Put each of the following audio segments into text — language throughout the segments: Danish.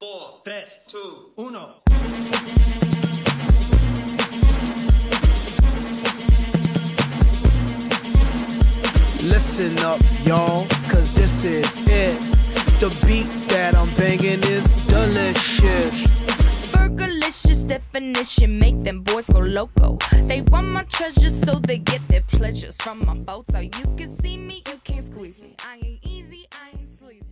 4, 3, 2, 1. Listen up, y'all, cause this is it. The beat that I'm banging is delicious. Burgerlicious definition, make them boys go loco. They want my treasures so they get their pleasures from my boat. So you can see me, you can't squeeze me. I ain't easy, I ain't sleazy.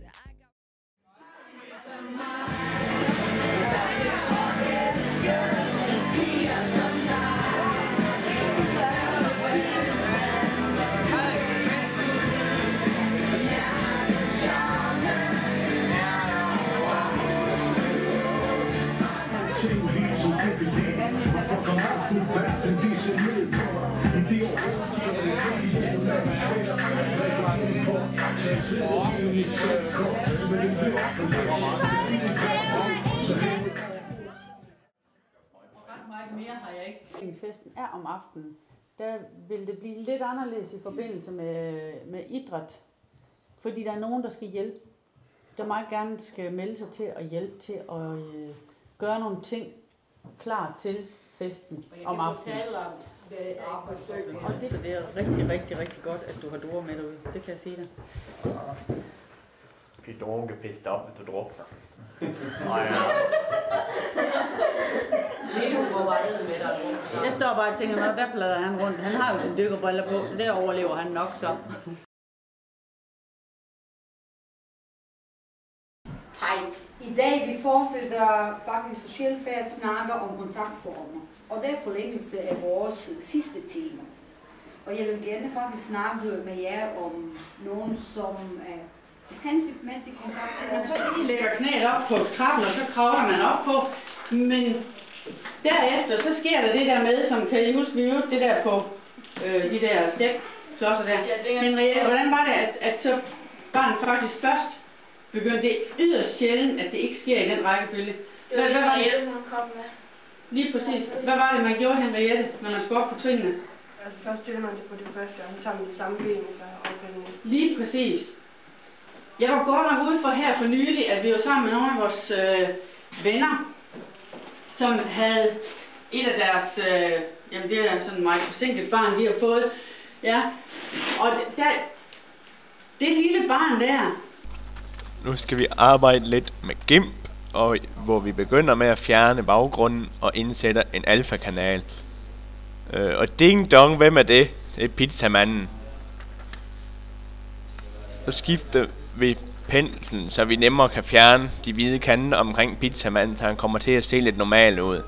Meget mere har jeg ikke. Festen er om aftenen. Der vil det blive lidt anderledes i forbindelse med idræt. Fordi der er nogen, der skal hjælpe. Der meget gerne skal melde sig til at hjælpe til at gøre nogle ting klar til festen om aftenen. Og det er rigtig, rigtig, rigtig godt, at du har druer med derude. Det kan jeg sige dig. Die Drogen gefisst op med druk. Jeg står bare og tænker, hvad plader han rundt? Han har jo sine dykkerbriller på, så der overlever han nok så. Hej. I dag vi fortsætter faktisk Socialfærd snakker om kontaktformer. Og det er forlængelse af vores sidste tema. Og jeg vil gerne faktisk snakke med jer om nogen, som er hensigtsmæssige kontaktformer. Så lige lægger knæet op på trappen, og så kravler man op på. Men derefter, så sker der det der med, som kan I huske, vi det der på de der stepklodser der. Henriette, hvordan var det, at så barnet faktisk først begyndte? Det yderst sjældent, at det ikke sker i den rækkefølge. Det var Henriette, hun kom med. Lige præcis. Hvad var det, man gjorde, Henriette, når man skulle op på trinene? Altså først stiller man det på det første, og så med de samme ben, så ophældende. Lige præcis. Jeg var godt nok ude for her for nylig, at vi var sammen med nogle af vores venner, som havde et af deres, jamen det er sådan meget forsinket barn, de har fået. Ja, og det lille barn der. Nu skal vi arbejde lidt med GIMP, og hvor vi begynder med at fjerne baggrunden og indsætter en alfa-kanal. Og ding dong, hvem er det? Det er pizzamanden. Så skifter vi penslen, så vi nemmere kan fjerne de hvide kanter omkring pizzamanden, så han kommer til at se lidt normal ud.